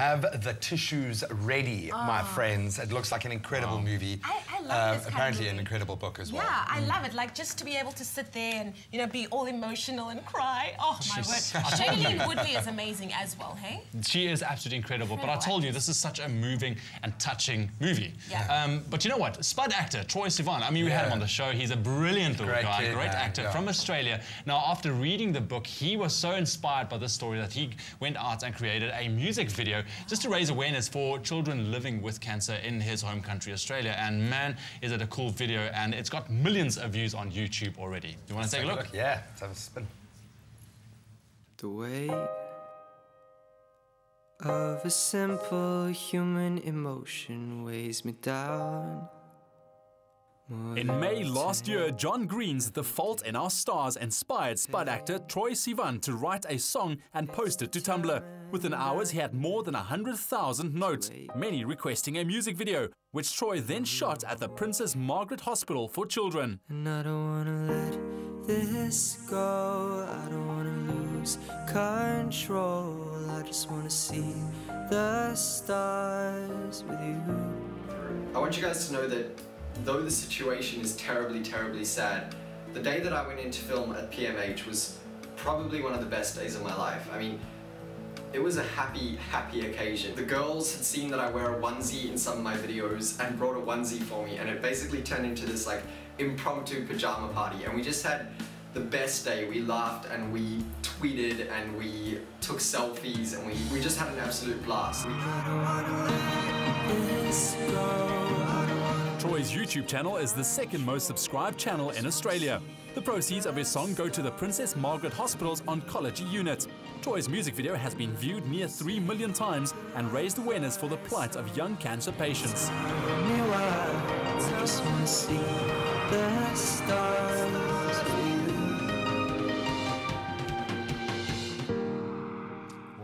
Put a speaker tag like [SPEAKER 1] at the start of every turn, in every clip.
[SPEAKER 1] Have the tissues ready, my friends. It looks like an incredible movie.
[SPEAKER 2] I love this
[SPEAKER 1] apparently
[SPEAKER 2] kind of
[SPEAKER 1] an incredible book as well.
[SPEAKER 2] Yeah, I love it. Like, just to be able to sit there and, you know, be all emotional and cry. Oh, my word. Shailene Woodley is amazing as well, hey?
[SPEAKER 3] She is absolutely incredible. But I told you, this is such a moving and touching movie.
[SPEAKER 2] Yeah.
[SPEAKER 3] But you know what? Spud actor, Troye Sivan, I mean, we had him on the show. He's a brilliant little guy, great actor from Australia. Now, after reading the book, he was so inspired by this story that he went out and created a music video just to raise awareness for children living with cancer in his home country, Australia. And man, is it a cool video, and it's got millions of views on YouTube already. You want to take a look?
[SPEAKER 1] Yeah, let's have a spin.
[SPEAKER 4] The weight of a simple human emotion weighs me down.
[SPEAKER 5] In May last year, John Green's The Fault in Our Stars inspired Spud actor Troye Sivan to write a song and post it to Tumblr. Within hours, he had more than 100,000 notes, many requesting a music video, which Troye then shot at the Princess Margaret Hospital for Children.
[SPEAKER 4] And I don't wanna let this go, I don't wanna lose control, I just wanna see the stars with you.
[SPEAKER 6] I want you guys to know that though the situation is terribly, terribly sad, the day that I went in to film at PMH was probably one of the best days of my life. I mean, it was a happy, happy occasion. The girls had seen that I wear a onesie in some of my videos and brought a onesie for me, and it basically turned into this like impromptu pajama party, and we just had the best day. We laughed and we tweeted and we took selfies and we just had an absolute blast.
[SPEAKER 5] Troye's YouTube channel is the second most subscribed channel in Australia. The proceeds of his song go to the Princess Margaret Hospital's oncology unit. Troye's music video has been viewed near 3 million times and raised awareness for the plight of young cancer patients.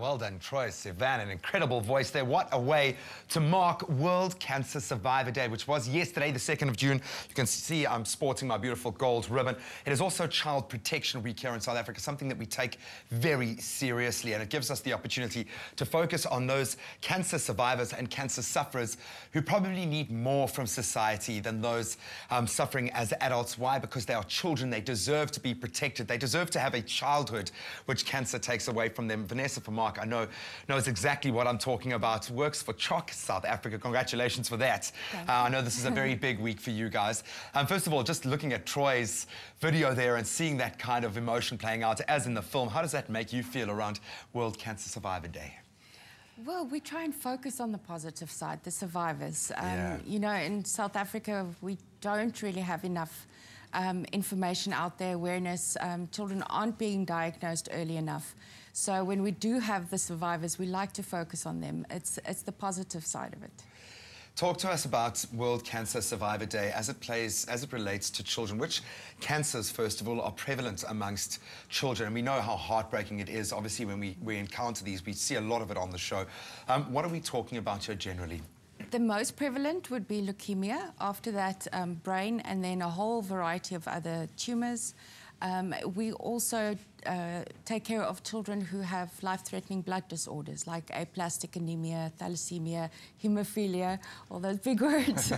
[SPEAKER 1] Well done, Troye Sivan, an incredible voice there. What a way to mark World Cancer Survivor Day, which was yesterday, the 2nd of June. You can see I'm sporting my beautiful gold ribbon. It is also Child Protection Week here in South Africa, something that we take very seriously, and it gives us the opportunity to focus on those cancer survivors and cancer sufferers who probably need more from society than those suffering as adults. Why? Because they are children. They deserve to be protected. They deserve to have a childhood which cancer takes away from them. Vanessa from Mark, I know knows exactly what I'm talking about. Works for CHOC South Africa. Congratulations for that. I know this is a very big week for you guys. First of all, just looking at Troye's video there and seeing that kind of emotion playing out as in the film, how does that make you feel around World Cancer Survivor Day?
[SPEAKER 7] Well, we try and focus on the positive side, the survivors. You know, in South Africa, we don't really have enough information out there, awareness. Children aren't being diagnosed early enough. So when we do have the survivors, we like to focus on them. It's the positive side of it.
[SPEAKER 1] Talk to us about World Cancer Survivor Day as it relates to children. Which cancers, first of all, are prevalent amongst children? And we know how heartbreaking it is. Obviously, when we encounter these, we see a lot of it on the show. What are we talking about here generally?
[SPEAKER 7] The most prevalent would be leukemia. After that, brain, and then a whole variety of other tumours. We also take care of children who have life-threatening blood disorders like aplastic anemia, thalassemia, haemophilia, all those big words.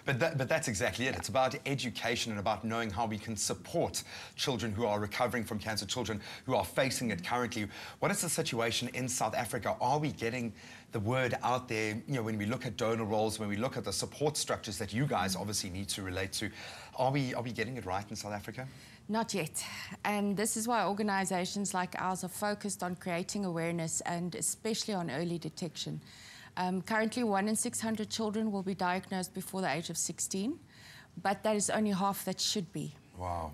[SPEAKER 1] But that's exactly it. It's about education and about knowing how we can support children who are recovering from cancer, children who are facing it currently. What is the situation in South Africa? Are we getting the word out there? You know, when we look at donor roles, when we look at the support structures that you guys obviously need to relate to, are we getting it right in South Africa?
[SPEAKER 7] Not yet. And this is why organisations like ours are focused on creating awareness and especially on early detection. Currently, 1 in 600 children will be diagnosed before the age of 16, but that is only half that should be.
[SPEAKER 1] Wow.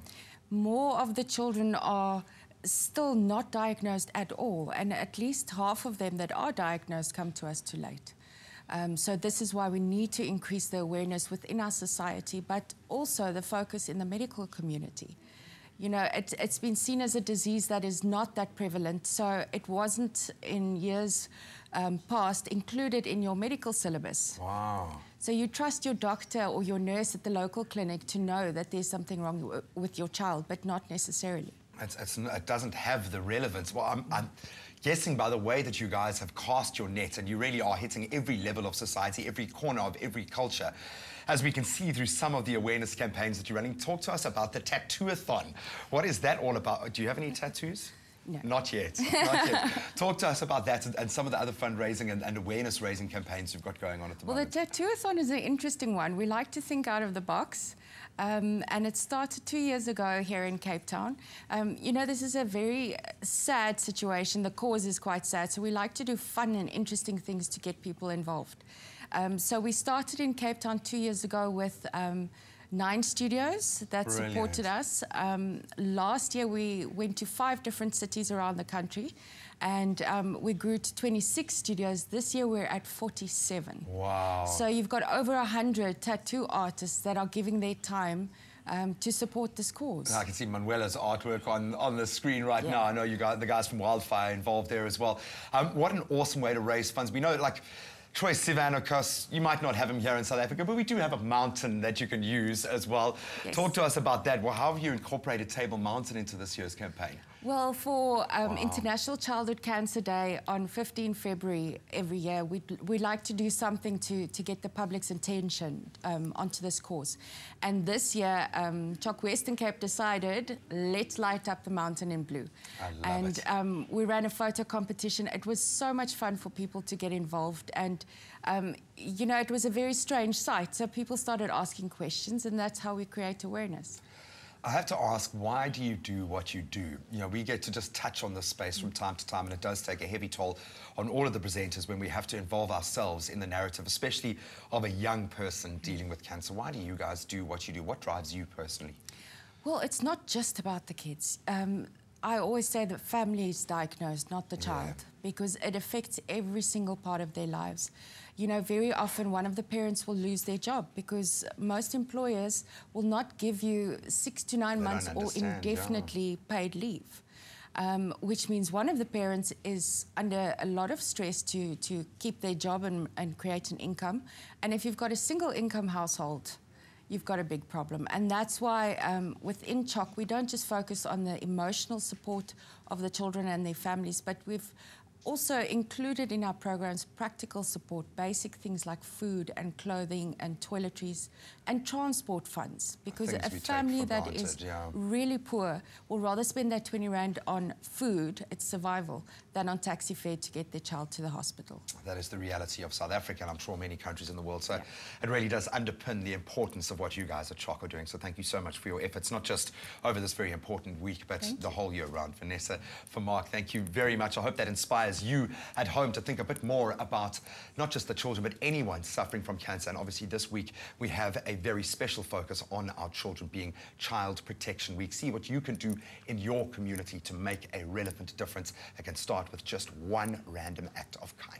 [SPEAKER 7] More of the children are still not diagnosed at all, and at least half of them that are diagnosed come to us too late. So this is why we need to increase the awareness within our society, but also the focus in the medical community. You know, it's been seen as a disease that is not that prevalent, so it wasn't in years past included in your medical syllabus.
[SPEAKER 1] Wow.
[SPEAKER 7] So you trust your doctor or your nurse at the local clinic to know that there's something wrong with your child, but not necessarily.
[SPEAKER 1] It doesn't have the relevance. Well, guessing by the way that you guys have cast your net, and you really are hitting every level of society, every corner of every culture. As we can see through some of the awareness campaigns that you're running, talk to us about the Tattoo-a-thon. What is that all about? Do you have any tattoos?
[SPEAKER 7] No.
[SPEAKER 1] Not yet. Not yet. Talk to us about that and some of the other fundraising and awareness-raising campaigns you've got going on at the moment.
[SPEAKER 7] Well, the Tattoo-a-thon is an interesting one. We like to think out of the box. And it started 2 years ago here in Cape Town. You know, this is a very sad situation. The cause is quite sad, so we like to do fun and interesting things to get people involved. So we started in Cape Town 2 years ago with 9 studios that supported us. Last year we went to 5 different cities around the country, and we grew to 26 studios. This year we're at 47.
[SPEAKER 1] Wow.
[SPEAKER 7] So you've got over 100 tattoo artists that are giving their time to support this cause.
[SPEAKER 1] I can see Manuela's artwork on the screen right now. I know you got the guys from Wildfire involved there as well. What an awesome way to raise funds. We know, like, Troye Sivan, of course, you might not have him here in South Africa, but we do have a mountain that you can use as well. Yes. Talk to us about that. Well, how have you incorporated Table Mountain into this year's campaign?
[SPEAKER 7] Well, for International Childhood Cancer Day on 15 February every year, we like to do something to get the public's attention onto this cause. And this year, Choc Western Cape decided, let's light up the mountain in blue.
[SPEAKER 1] I love it.
[SPEAKER 7] We ran a photo competition. It was so much fun for people to get involved. And, you know, it was a very strange sight. So people started asking questions, and that's how we create awareness.
[SPEAKER 1] I have to ask, why do you do what you do? You know, we get to just touch on this space from time to time, and it does take a heavy toll on all of the presenters when we have to involve ourselves in the narrative, especially of a young person dealing with cancer. Why do you guys do what you do? What drives you personally?
[SPEAKER 7] Well, it's not just about the kids. I always say that family is diagnosed, not the child, because it affects every single part of their lives. You know, very often one of the parents will lose their job because most employers will not give you 6 to 9 months or indefinitely paid leave, which means one of the parents is under a lot of stress to keep their job and create an income. And if you've got a single income household, you've got a big problem. And that's why within CHOC, we don't just focus on the emotional support of the children and their families, but we've also included in our programs practical support, basic things like food and clothing and toiletries and transport funds, because a family that is really poor will rather spend that 20 Rand on food, it's survival, than on taxi fare to get their child to the hospital. That
[SPEAKER 1] is the reality of South Africa, and I'm sure many countries in the world. So it really does underpin the importance of what you guys at CHOC are doing. So thank you so much for your efforts, not just over this very important week, but the whole year round. Vanessa, for Mark, thank you very much. I hope that inspires you at home to think a bit more about not just the children, but anyone suffering from cancer. And obviously this week we have a very special focus on our children, being Child Protection Week. See what you can do in your community to make a relevant difference. It can start with just one random act of kindness.